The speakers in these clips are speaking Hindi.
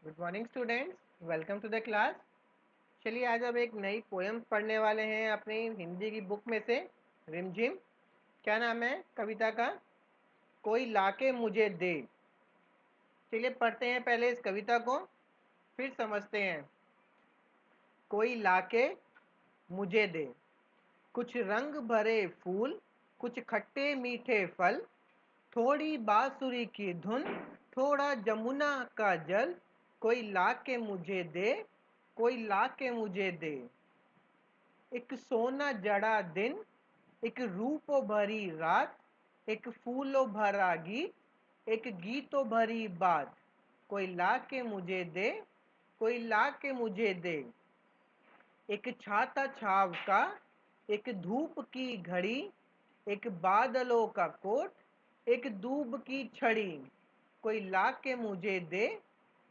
Good morning students, welcome to the class. चलिए आज हम एक नई पोएम पढ़ने वाले हैं अपनी हिंदी की बुक में से, रिमझिम। क्या नाम है कविता का? कोई लाके मुझे दे। चलिए पढ़ते हैं पहले इस कविता को, फिर समझते हैं। कोई लाके मुझे दे, कुछ रंग भरे फूल, कुछ खट्टे मीठे फल, थोड़ी बांसुरी की धुन, थोड़ा जमुना का जल। कोई लाके मुझे दे, कोई लाके मुझे दे। एक सोना जड़ा दिन, एक रूपो भरी रात, एक फूलो भरा गीत, एक गीतो भरी बात। कोई लाके मुझे दे, कोई लाके मुझे दे। एक छाता छाव का, एक धूप की घड़ी, एक बादलों का कोट, एक दूब की छड़ी। कोई लाके मुझे दे,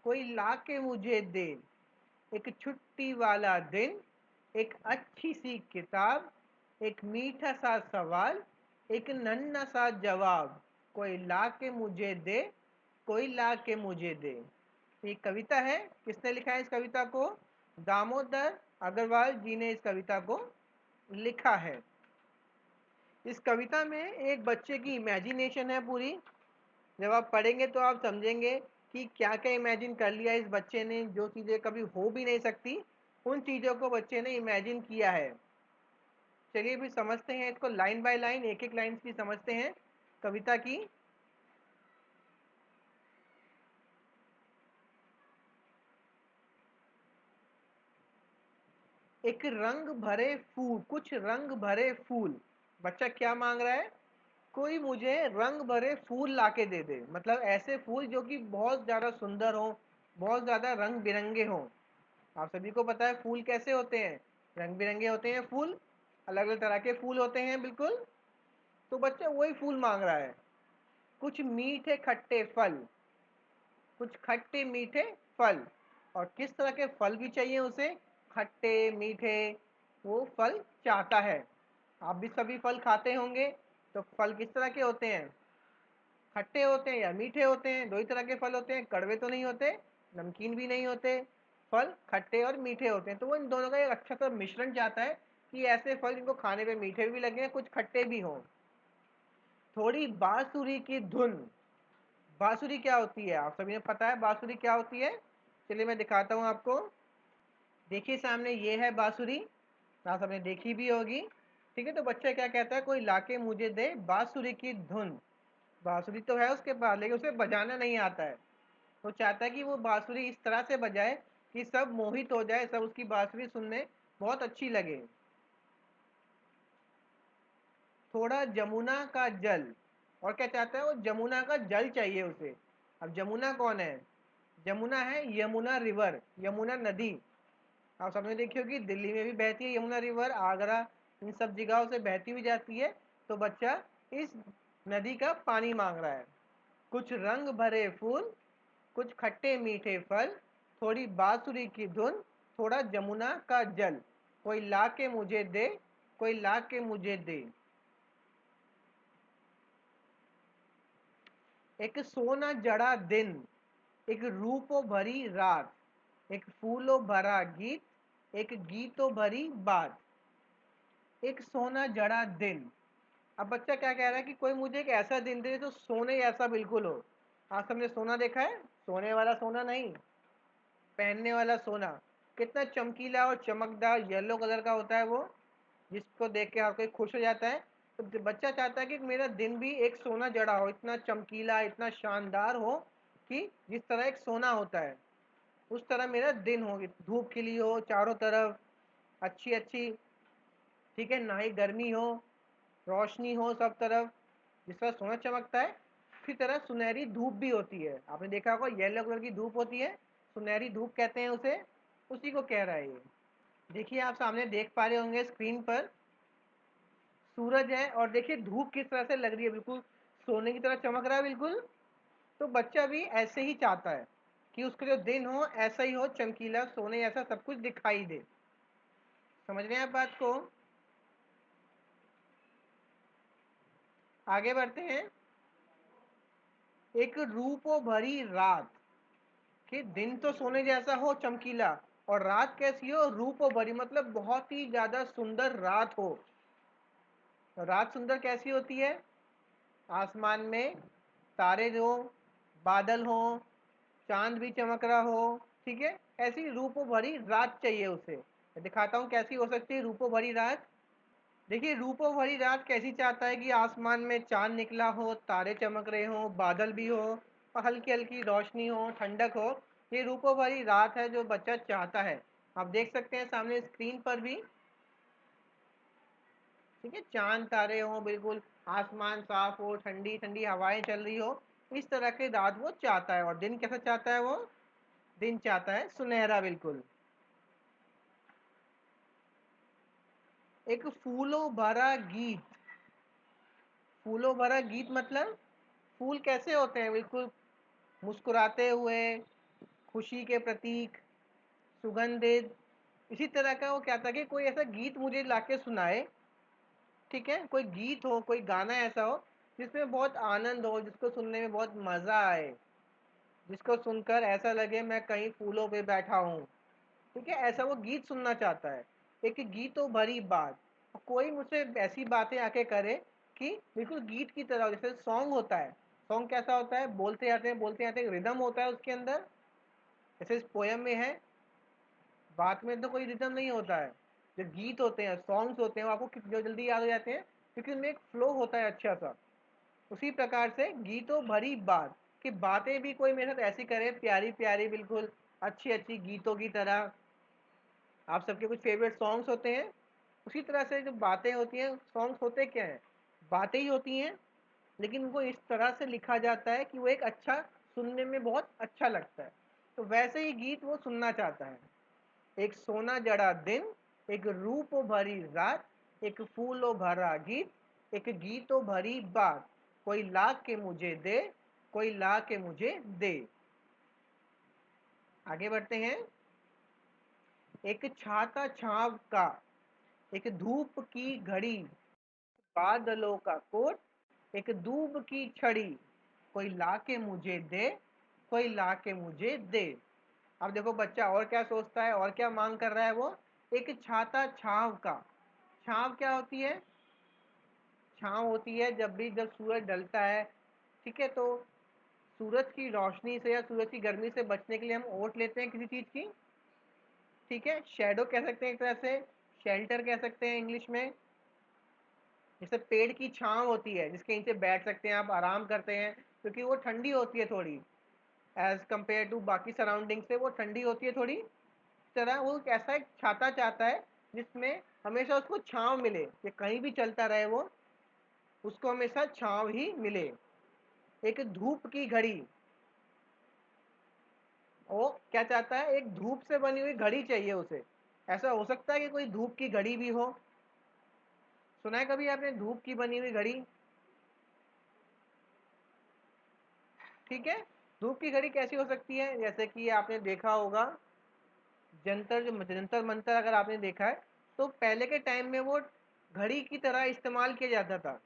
कोई लाके मुझे दे। एक छुट्टी वाला दिन, एक अच्छी सी किताब, एक मीठा सा सवाल, एक नन्हा सा जवाब। कोई ला के मुझे दे, कोई ला के मुझे दे। ये कविता है। किसने लिखा है इस कविता को? दामोदर अग्रवाल जी ने इस कविता को लिखा है। इस कविता में एक बच्चे की इमेजिनेशन है पूरी। जब आप पढ़ेंगे तो आप समझेंगे कि क्या क्या इमेजिन कर लिया इस बच्चे ने। जो चीज़ें कभी हो भी नहीं सकती, उन चीज़ों को बच्चे ने इमेजिन किया है। चलिए भी समझते हैं इसको लाइन बाय लाइन, एक एक लाइन की समझते हैं कविता की। एक रंग भरे फूल, कुछ रंग भरे फूल। बच्चा क्या मांग रहा है? कोई मुझे रंग भरे फूल लाके दे दे। मतलब ऐसे फूल जो कि बहुत ज़्यादा सुंदर हो, बहुत ज़्यादा रंग बिरंगे हों। आप सभी को पता है फूल कैसे होते हैं, रंग बिरंगे होते हैं फूल, अलग अलग तरह के फूल होते हैं बिल्कुल। तो बच्चा वही फूल मांग रहा है। कुछ मीठे खट्टे फल, कुछ खट्टे मीठे फल। और किस तरह के फल भी चाहिए उसे? खट्टे मीठे वो फल चाहता है। आप भी सभी फल खाते होंगे, तो फल किस तरह के होते हैं? खट्टे होते हैं या मीठे होते हैं? दो ही तरह के फल होते हैं, कड़वे तो नहीं होते, नमकीन भी नहीं होते। फल खट्टे और मीठे होते हैं। तो वो इन दोनों का एक अच्छा सा मिश्रण चाहता है कि ऐसे फल जिनको खाने पे मीठे भी लगे, कुछ खट्टे भी हों। थोड़ी बांसुरी की धुन। बांसुरी क्या होती है? आप सभी ने पता है बांसुरी क्या होती है। चलिए मैं दिखाता हूँ आपको। देखिए सामने ये है बांसुरी, आप सबने देखी भी होगी। ठीक है, तो बच्चा क्या कहता है? कोई लाके मुझे दे बांसुरी की धुन। बांसुरी तो है उसके पास, लेकिन उसे बजाना नहीं आता है। वो चाहता है कि वो बांसुरी इस तरह से बजाए कि सब मोहित हो जाए, सब उसकी बांसुरी सुनने बहुत अच्छी लगे। थोड़ा जमुना का जल। और क्या चाहता है वो? जमुना का जल चाहिए उसे। अब जमुना कौन है? जमुना है यमुना रिवर, यमुना नदी। आप सबने देखी होगी दिल्ली में भी बहती है यमुना रिवर, आगरा, इन सब जगहों से बहती हुई जाती है। तो बच्चा इस नदी का पानी मांग रहा है। कुछ रंग भरे फूल, कुछ खट्टे मीठे फल, थोड़ी बांसुरी की धुन, थोड़ा जमुना का जल। कोई ला के मुझे दे, कोई ला के मुझे दे। एक सोना जड़ा दिन, एक रूपो भरी रात, एक फूलो भरा गीत, एक गीतो भरी बात। एक सोना जड़ा दिन। अब बच्चा क्या कह रहा है कि कोई मुझे एक ऐसा दिन दे जो सोने जैसा बिल्कुल हो। आप सबने सोना देखा है? सोने वाला सोना नहीं, पहनने वाला सोना। कितना चमकीला और चमकदार येलो कलर का होता है वो, जिसको देख के हर कोई खुश हो जाता है। तो बच्चा चाहता है कि मेरा दिन भी एक सोना जड़ा हो, इतना चमकीला, इतना शानदार हो कि जिस तरह एक सोना होता है उस तरह मेरा दिन हो, धूप खिली हो चारों तरफ, अच्छी अच्छी, ठीक है, ना ही गर्मी हो, रोशनी हो सब तरफ। जिस तरह सोना चमकता है, उसी तरह सुनहरी धूप भी होती है। आपने देखा होगा येलो कलर की धूप होती है, सुनहरी धूप कहते हैं उसे। उसी को कह रहा है ये। देखिए आप सामने देख पा रहे होंगे स्क्रीन पर, सूरज है और देखिए धूप किस तरह से लग रही है, बिल्कुल सोने की तरह चमक रहा है बिल्कुल। तो बच्चा भी ऐसे ही चाहता है कि उसका जो दिन हो ऐसा ही हो, चमकीला, सोने जैसा सब कुछ दिखाई दे। समझ रहे हैं आप बात को? आगे बढ़ते हैं। एक रूपो भरी रात। कि दिन तो सोने जैसा हो चमकीला, और रात कैसी हो, रूप भरी, मतलब बहुत ही ज्यादा सुंदर रात हो। रात सुंदर कैसी होती है? आसमान में तारे हो, बादल हो, चांद भी चमक रहा हो। ठीक है, ऐसी रूपो भरी रात चाहिए उसे। मैं दिखाता हूँ कैसी हो सकती है रूपो भरी रात। देखिए, रूपो भरी रात कैसी चाहता है कि आसमान में चांद निकला हो, तारे चमक रहे हो, बादल भी हो, और हल्की हल्की रोशनी हो, ठंडक हो। ये रूपो भरी रात है जो बच्चा चाहता है। आप देख सकते हैं सामने स्क्रीन पर भी। ठीक है, चांद तारे हो, बिल्कुल आसमान साफ हो, ठंडी ठंडी हवाएं चल रही हो, इस तरह की रात वो चाहता है। और दिन कैसा चाहता है वो? दिन चाहता है सुनहरा, बिल्कुल। एक फूलों भरा गीत। फूलों भरा गीत मतलब फूल कैसे होते हैं? बिल्कुल मुस्कुराते हुए, खुशी के प्रतीक, सुगंधित। इसी तरह का वो क्या था कि कोई ऐसा गीत मुझे लाके सुनाए। ठीक है, कोई गीत हो, कोई गाना ऐसा हो जिसमें बहुत आनंद हो, जिसको सुनने में बहुत मजा आए, जिसको सुनकर ऐसा लगे मैं कहीं फूलों पे बैठा हूँ। ठीक है, ऐसा वो गीत सुनना चाहता है। एक गीतों भरी बात। कोई मुझसे ऐसी बातें आके करे कि बिल्कुल गीत की तरह हो। जैसे सॉन्ग होता है, सॉन्ग कैसा होता है? बोलते जाते हैं बोलते जाते हैं, रिदम होता है उसके अंदर। जैसे इस पोयम में है, बात में तो कोई रिदम नहीं होता है। जो गीत होते हैं, सॉन्ग्स होते हैं, वो आपको जो जल्दी याद हो जाते हैं क्योंकि उनमें एक फ्लो होता है अच्छा सा। उसी प्रकार से गीतों भरी बात, कि बातें भी कोई मेरे साथ ऐसी करे प्यारी प्यारी, बिल्कुल अच्छी अच्छी गीतों की तरह। आप सबके कुछ फेवरेट सॉन्ग्स होते हैं, उसी तरह से जो बातें होती हैं, सॉन्ग्स होते क्या हैं? बातें ही होती हैं, लेकिन उनको इस तरह से लिखा जाता है कि वो एक अच्छा, सुनने में बहुत अच्छा लगता है। तो वैसे ही गीत वो सुनना चाहता है। एक सोना जड़ा दिन, एक रूप भरी रात, एक फूलों भरा गीत, एक गीतों भरी बात, कोई ला के मुझे दे, कोई ला के मुझे दे। आगे बढ़ते हैं। एक छाता छाव का, एक धूप की घड़ी, बादलों का कोट, एक दूब की छड़ी, कोई ला के मुझे दे, कोई ला के मुझे दे। अब देखो बच्चा और क्या सोचता है और क्या मांग कर रहा है वो। एक छाता छाव का। छाव क्या होती है? छाव होती है जब सूरज ढलता है। ठीक है, तो सूरज की रोशनी से या सूरज की गर्मी से बचने के लिए हम ओट लेते हैं किसी चीज की। ठीक है, शेडो कह सकते हैं एक तरह से, शेल्टर कह सकते हैं इंग्लिश में। जैसे पेड़ की छांव होती है जिसके नीचे बैठ सकते हैं, आप आराम करते हैं क्योंकि वो ठंडी होती है थोड़ी, एज कंपेयर टू बाकी सराउंडिंग से वो ठंडी होती है थोड़ी। इस तरह वो ऐसा एक छाता चाहता है जिसमें हमेशा उसको छांव मिले, कि कहीं भी चलता रहे वो, उसको हमेशा छांव ही मिले। एक धूप की घड़ी। वो क्या चाहता है? एक धूप से बनी हुई घड़ी चाहिए उसे। ऐसा हो सकता है कि कोई धूप की घड़ी भी हो। सुना है कभी आपने धूप की बनी हुई घड़ी? ठीक है, धूप की घड़ी कैसी हो सकती है? जैसे कि आपने देखा होगा जंतर मंतर अगर आपने देखा है, तो पहले के टाइम में वो घड़ी की तरह इस्तेमाल किया जाता था।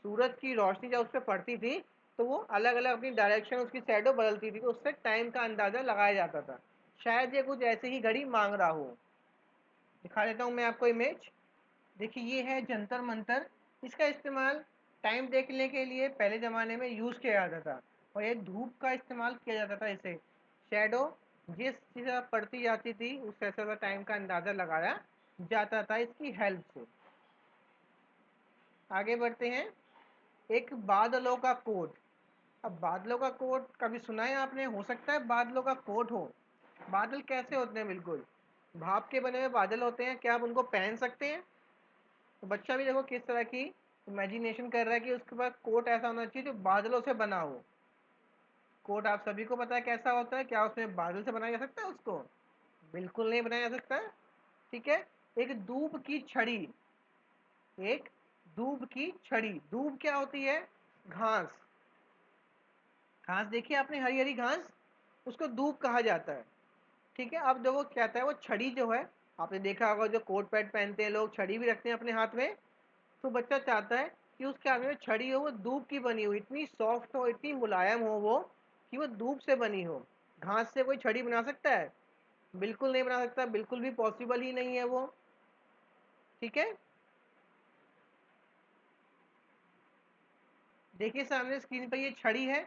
सूरज की रोशनी जब उस पर पड़ती थी तो वो अलग अलग अपनी डायरेक्शन, उसकी शैडो बदलती थी, तो उससे टाइम का अंदाजा लगाया जाता था। शायद ये कुछ ऐसे ही घड़ी मांग रहा हो। दिखा देता हूँ मैं आपको इमेज। देखिए, ये है जंतर मंतर। इसका इस्तेमाल टाइम देखने के लिए पहले ज़माने में यूज़ किया जाता था, और ये धूप का इस्तेमाल किया जाता था। इसे शैडो जिस चीज़ पड़ती जाती थी उस ऐसा टाइम का अंदाज़ा लगाया जाता था इसकी हेल्प से। आगे बढ़ते हैं। एक बादलों का कोट। अब बादलों का कोट कभी सुना है आपने? हो सकता है बादलों का कोट हो। बादल कैसे होते हैं? बिल्कुल भाप के बने हुए बादल होते हैं। क्या आप उनको पहन सकते हैं? तो बच्चा भी देखो किस तरह की इमेजिनेशन कर रहा है कि उसके पास कोट ऐसा होना चाहिए जो बादलों से बना हो। कोट आप सभी को पता है कैसा होता है। क्या उसमें बादल से बनाया जा सकता है उसको? बिल्कुल नहीं बनाया जा सकता। ठीक है, एक दूब की छड़ी। एक दूब की छड़ी। दूब क्या होती है? घास। घास देखिए आपने, हरी हरी घास, उसको दूब कहा जाता है। ठीक है, अब देखो क्या कहता है वो छड़ी जो है, आपने देखा होगा जो कोट पैंट पहनते हैं लोग छड़ी भी रखते हैं अपने हाथ में। तो बच्चा चाहता है कि उसके हाथ में छड़ी हो वो दूब की बनी हो, इतनी सॉफ्ट हो, इतनी मुलायम हो वो, कि वो दूब से बनी हो। घास से कोई छड़ी बना सकता है? बिल्कुल नहीं बना सकता, बिल्कुल भी पॉसिबल ही नहीं है वो। ठीक है, देखिए सामने स्क्रीन पर ये छड़ी है,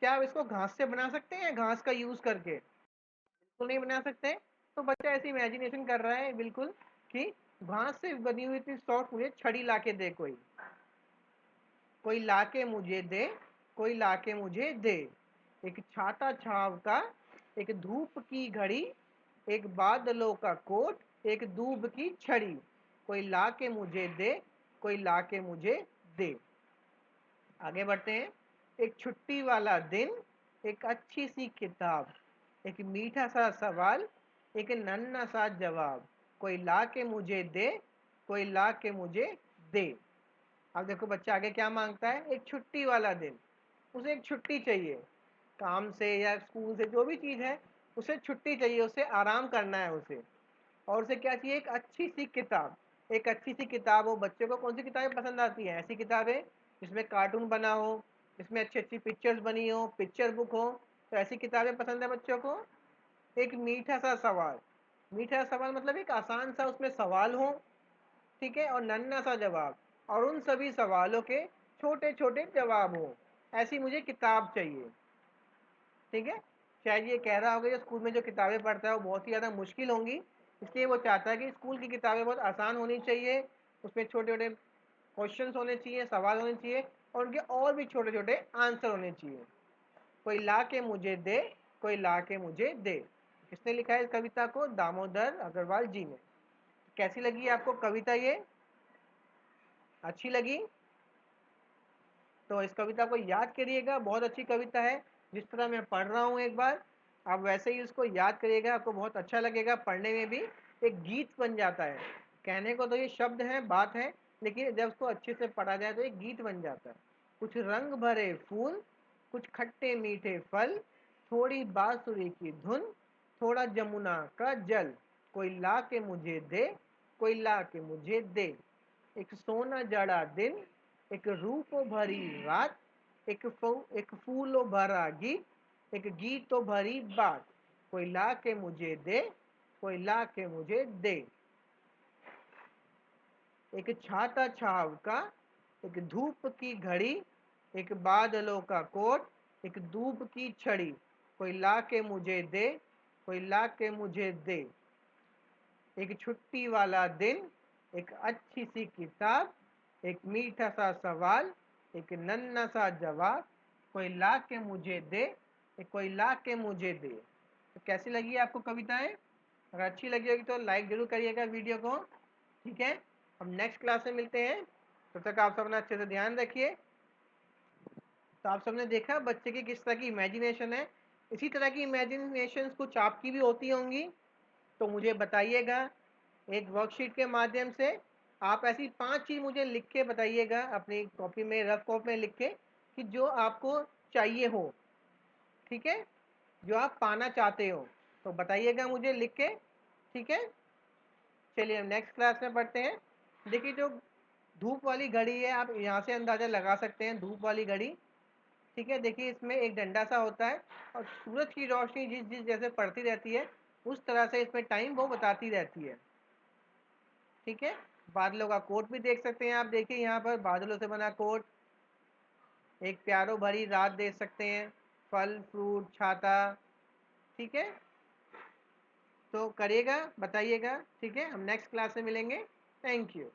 क्या आप इसको घास से बना सकते हैं घास का यूज करके? बिल्कुल नहीं बना सकते। तो बच्चा ऐसी इमेजिनेशन कर रहा है बिल्कुल कि घास से बनी हुई इतनी सॉफ्ट मुझे छड़ी ला के दे, कोई कोई ला के मुझे दे, कोई ला के मुझे दे। एक छाता छाव का, एक धूप की घड़ी, एक बादलों का कोट, एक दूब की छड़ी, कोई ला के मुझे दे, कोई ला के मुझे दे। आगे बढ़ते हैं। एक छुट्टी वाला दिन, एक अच्छी सी किताब, एक मीठा सा सवाल, एक नन्हा सा जवाब, कोई ला के मुझे दे, कोई ला के मुझे दे। अब देखो बच्चा आगे क्या मांगता है, एक छुट्टी वाला दिन, उसे एक छुट्टी चाहिए काम से या स्कूल से, जो भी चीज़ है उसे छुट्टी चाहिए, उसे आराम करना है उसे। और उसे क्या चाहिए, एक अच्छी सी किताब। एक अच्छी सी किताब हो, बच्चे को कौन सी किताबें पसंद आती हैं? ऐसी किताबें जिसमें कार्टून बना हो, जिसमें अच्छी अच्छी पिक्चर्स बनी हो, पिक्चर बुक हो, तो ऐसी किताबें पसंद है बच्चों को। एक मीठा सा सवाल, मीठा सा सवाल मतलब एक आसान सा उसमें सवाल हो, ठीक है, और नन्हा सा जवाब, और उन सभी सवालों के छोटे छोटे जवाब हो, ऐसी मुझे किताब चाहिए। ठीक है, शायद ये कह रहा होगा जो स्कूल में जो किताबें पढ़ता है वो बहुत ही ज़्यादा मुश्किल होंगी, इसलिए वो चाहता है कि स्कूल की किताबें बहुत आसान होनी चाहिए, उसमें छोटे छोटे क्वेश्चंस होने चाहिए, सवाल होने चाहिए, और उनके और भी छोटे छोटे आंसर होने चाहिए। कोई ला के मुझे दे, कोई ला के मुझे दे। किसने लिखा है इस कविता को? दामोदर अग्रवाल जी ने। कैसी लगी आपको कविता ये? अच्छी लगी? तो इस कविता को याद करिएगा, बहुत अच्छी कविता है। जिस तरह मैं पढ़ रहा हूँ एक बार, आप वैसे ही उसको याद करिएगा, आपको बहुत अच्छा लगेगा पढ़ने में भी। एक गीत बन जाता है। कहने को तो ये शब्द है, बात है, लेकिन जब उसको अच्छे से पढ़ा जाए तो एक गीत बन जाता है। कुछ रंग भरे फूल, कुछ खट्टे मीठे फल, थोड़ी बांसुरी की धुन, थोड़ा जमुना का जल, कोई ला के मुझे दे, कोई ला के मुझे दे। एक सोना जड़ा दिन, एक रूपों भरी रात, एक फूलों भरा गीत, एक गीतों भरी बात, कोई ला के मुझे दे, कोई ला के मुझे दे। एक छाता छाव का, एक धूप की घड़ी, एक बादलों का कोट, एक धूप की छड़ी, कोई ला के मुझे दे, कोई ला के मुझे दे। एक छुट्टी वाला दिन, एक अच्छी सी किताब, एक मीठा सा सवाल, एक नन्हा सा जवाब, कोई ला के मुझे दे, कोई ला के मुझे दे। तो कैसी लगी आपको कविताएं? अगर अच्छी लगी होगी तो लाइक जरूर करिएगा वीडियो को। ठीक है, हम नेक्स्ट क्लास में मिलते हैं, तब तक आप सब अपना अच्छे से ध्यान रखिए। तो आप सबने देखा बच्चे की किस तरह की इमेजिनेशन है। इसी तरह की इमेजिनेशन कुछ आपकी भी होती होंगी, तो मुझे बताइएगा एक वर्कशीट के माध्यम से। आप ऐसी 5 चीज़ मुझे लिख के बताइएगा अपनी कॉपी में, रफ कॉपी में लिख के, कि जो आपको चाहिए हो, ठीक है, जो आप पाना चाहते हो, तो बताइएगा मुझे लिख के। ठीक है, चलिए हम नेक्स्ट क्लास में पढ़ते हैं। देखिए जो धूप वाली घड़ी है, आप यहाँ से अंदाज़ा लगा सकते हैं, धूप वाली घड़ी। ठीक है, देखिए इसमें एक डंडा सा होता है, और सूरज की रोशनी जिस जिस जैसे पड़ती रहती है, उस तरह से इसमें टाइम वो बताती रहती है। ठीक है, बादलों का कोट भी देख सकते हैं आप, देखिए यहाँ पर बादलों से बना कोट। एक प्यारो भरी रात देख सकते हैं, फल फ्रूट छाता। ठीक है, तो करिएगा, बताइएगा। ठीक है, हम नेक्स्ट क्लास में मिलेंगे। Thank you.